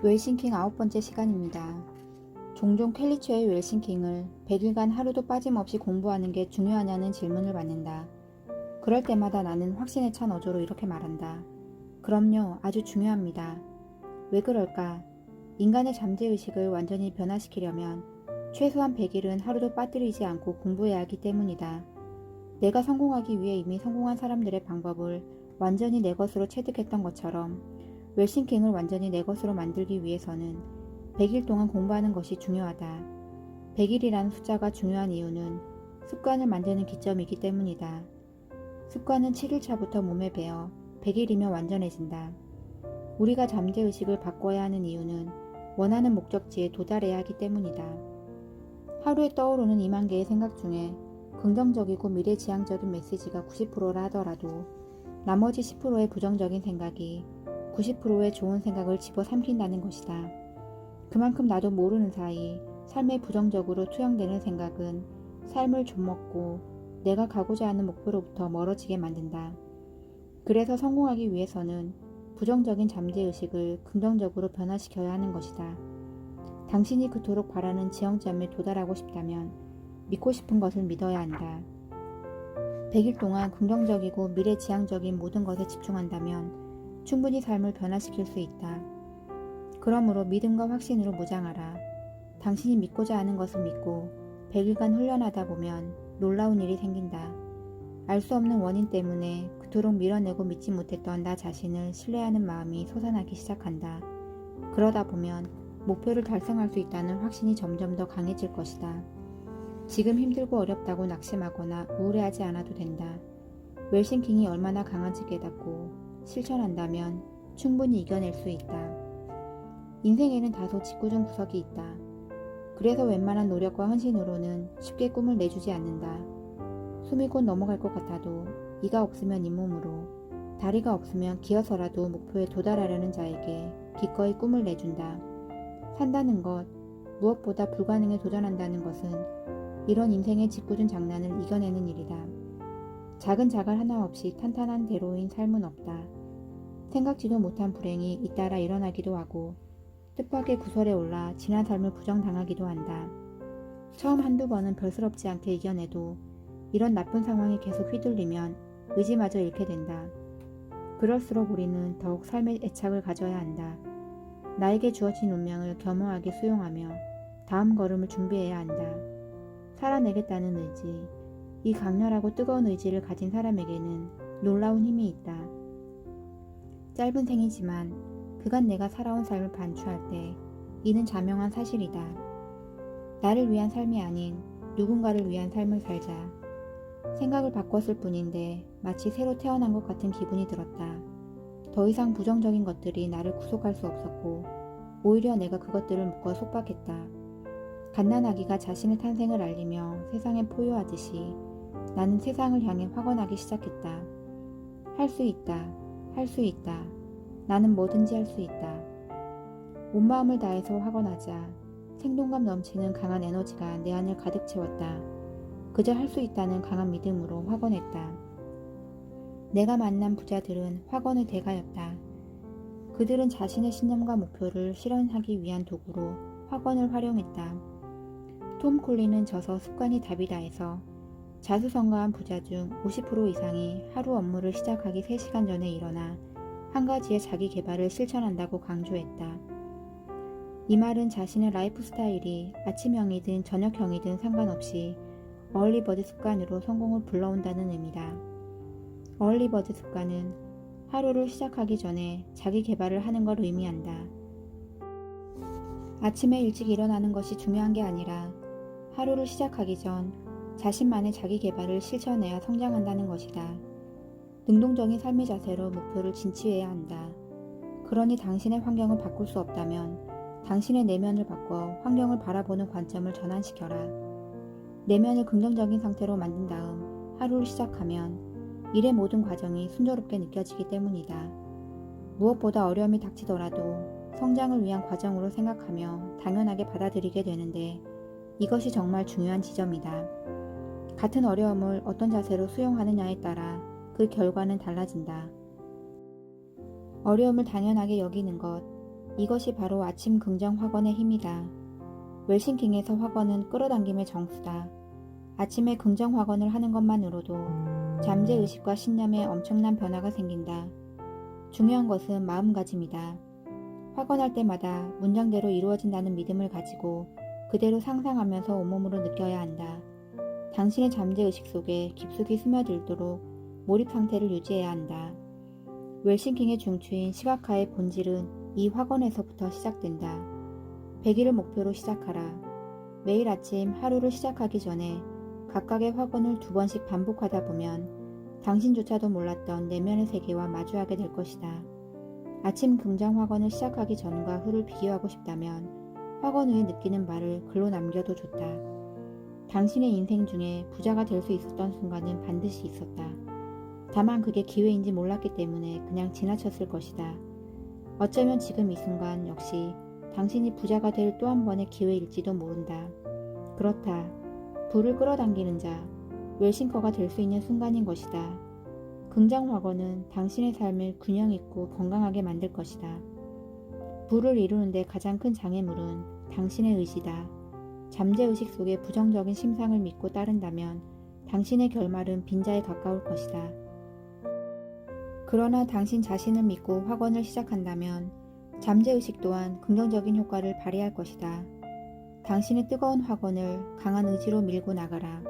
웰싱킹 9번째 시간입니다. 종종 켈리처의 웰싱킹을 100일간 하루도 빠짐없이 공부하는 게 중요하냐는 질문을 받는다. 그럴 때마다 나는 확신에 찬 어조로 이렇게 말한다. 그럼요, 아주 중요합니다. 왜 그럴까? 인간의 잠재의식을 완전히 변화시키려면 최소한 100일은 하루도 빠뜨리지 않고 공부해야 하기 때문이다. 내가 성공하기 위해 이미 성공한 사람들의 방법을 완전히 내 것으로 체득했던 것처럼 웰싱킹을 완전히 내 것으로 만들기 위해서는 100일 동안 공부하는 것이 중요하다. 100일이라는 숫자가 중요한 이유는 습관을 만드는 기점이기 때문이다. 습관은 7일차부터 몸에 배어 100일이면 완전해진다. 우리가 잠재의식을 바꿔야 하는 이유는 원하는 목적지에 도달해야 하기 때문이다. 하루에 떠오르는 2만 개의 생각 중에 긍정적이고 미래지향적인 메시지가 90%라 하더라도 나머지 10%의 부정적인 생각이 90%의 좋은 생각을 집어삼킨다는 것이다. 그만큼 나도 모르는 사이 삶에 부정적으로 투영되는 생각은 삶을 좀먹고 내가 가고자 하는 목표로부터 멀어지게 만든다. 그래서 성공하기 위해서는 부정적인 잠재의식을 긍정적으로 변화시켜야 하는 것이다. 당신이 그토록 바라는 지형점에 도달하고 싶다면 믿고 싶은 것을 믿어야 한다. 100일 동안 긍정적이고 미래지향적인 모든 것에 집중한다면 충분히 삶을 변화시킬 수 있다. 그러므로 믿음과 확신으로 무장하라. 당신이 믿고자 하는 것을 믿고 100일간 훈련하다 보면 놀라운 일이 생긴다. 알 수 없는 원인 때문에 그토록 밀어내고 믿지 못했던 나 자신을 신뢰하는 마음이 솟아나기 시작한다. 그러다 보면 목표를 달성할 수 있다는 확신이 점점 더 강해질 것이다. 지금 힘들고 어렵다고 낙심하거나 우울해하지 않아도 된다. 웰싱킹이 얼마나 강한지 깨닫고 실천한다면 충분히 이겨낼 수 있다. 인생에는 다소 짓궂은 구석이 있다. 그래서 웬만한 노력과 헌신으로는 쉽게 꿈을 내주지 않는다. 숨이 곧 넘어갈 것 같아도 이가 없으면 잇몸으로, 다리가 없으면 기어서라도 목표에 도달하려는 자에게 기꺼이 꿈을 내준다. 산다는 것, 무엇보다 불가능에 도전한다는 것은 이런 인생의 짓궂은 장난을 이겨내는 일이다. 작은 자갈 하나 없이 탄탄한 대로인 삶은 없다. 생각지도 못한 불행이 잇따라 일어나기도 하고 뜻밖의 구설에 올라 지난 삶을 부정당하기도 한다. 처음 한두 번은 별스럽지 않게 이겨내도 이런 나쁜 상황에 계속 휘둘리면 의지마저 잃게 된다. 그럴수록 우리는 더욱 삶의 애착을 가져야 한다. 나에게 주어진 운명을 겸허하게 수용하며 다음 걸음을 준비해야 한다. 살아내겠다는 의지, 이 강렬하고 뜨거운 의지를 가진 사람에게는 놀라운 힘이 있다. 짧은 생이지만 그간 내가 살아온 삶을 반추할 때 이는 자명한 사실이다. 나를 위한 삶이 아닌 누군가를 위한 삶을 살자. 생각을 바꿨을 뿐인데 마치 새로 태어난 것 같은 기분이 들었다. 더 이상 부정적인 것들이 나를 구속할 수 없었고 오히려 내가 그것들을 묶어 속박했다. 갓난아기가 자신의 탄생을 알리며 세상에 포효하듯이 나는 세상을 향해 확언하기 시작했다. 할 수 있다. 할 수 있다. 나는 뭐든지 할 수 있다. 온 마음을 다해서 확언하자 생동감 넘치는 강한 에너지가 내 안을 가득 채웠다. 그저 할 수 있다는 강한 믿음으로 확언했다. 내가 만난 부자들은 확언의 대가였다. 그들은 자신의 신념과 목표를 실현하기 위한 도구로 확언을 활용했다. 톰 콜린은 저서 습관이 답이다에서 자수성가한 부자 중 50% 이상이 하루 업무를 시작하기 3시간 전에 일어나 한 가지의 자기 개발을 실천한다고 강조했다. 이 말은 자신의 라이프 스타일이 아침형이든 저녁형이든 상관없이 어얼리버드 습관으로 성공을 불러온다는 의미다. 어얼리버드 습관은 하루를 시작하기 전에 자기 개발을 하는 걸 의미한다. 아침에 일찍 일어나는 것이 중요한 게 아니라 하루를 시작하기 전 자신만의 자기 개발을 실천해야 성장한다는 것이다. 능동적인 삶의 자세로 목표를 진취해야 한다. 그러니 당신의 환경을 바꿀 수 없다면 당신의 내면을 바꿔 환경을 바라보는 관점을 전환시켜라. 내면을 긍정적인 상태로 만든 다음 하루를 시작하면 일의 모든 과정이 순조롭게 느껴지기 때문이다. 무엇보다 어려움이 닥치더라도 성장을 위한 과정으로 생각하며 당연하게 받아들이게 되는데 이것이 정말 중요한 지점이다. 같은 어려움을 어떤 자세로 수용하느냐에 따라 그 결과는 달라진다. 어려움을 당연하게 여기는 것, 이것이 바로 아침 긍정 확언의 힘이다. 웰싱킹에서 확언은 끌어당김의 정수다. 아침에 긍정 확언을 하는 것만으로도 잠재의식과 신념에 엄청난 변화가 생긴다. 중요한 것은 마음가짐이다. 확언할 때마다 문장대로 이루어진다는 믿음을 가지고 그대로 상상하면서 온몸으로 느껴야 한다. 당신의 잠재의식 속에 깊숙이 스며들도록 몰입 상태를 유지해야 한다. 웰싱킹의 중추인 시각화의 본질은 이 확언에서부터 시작된다. 100일을 목표로 시작하라. 매일 아침 하루를 시작하기 전에 각각의 확언을 2번씩 반복하다 보면 당신조차도 몰랐던 내면의 세계와 마주하게 될 것이다. 아침 긍정 확언을 시작하기 전과 후를 비교하고 싶다면 확언 후에 느끼는 바를 글로 남겨도 좋다. 당신의 인생 중에 부자가 될 수 있었던 순간은 반드시 있었다. 다만 그게 기회인지 몰랐기 때문에 그냥 지나쳤을 것이다. 어쩌면 지금 이 순간 역시 당신이 부자가 될 또 한 번의 기회일지도 모른다. 그렇다. 부를 끌어당기는 자, 웰싱커가 될 수 있는 순간인 것이다. 긍정 확언은 당신의 삶을 균형 있고 건강하게 만들 것이다. 부를 이루는데 가장 큰 장애물은 당신의 의지다. 잠재의식 속의 부정적인 심상을 믿고 따른다면 당신의 결말은 빈자에 가까울 것이다. 그러나 당신 자신을 믿고 확언을 시작한다면 잠재의식 또한 긍정적인 효과를 발휘할 것이다. 당신의 뜨거운 확언을 강한 의지로 밀고 나가라.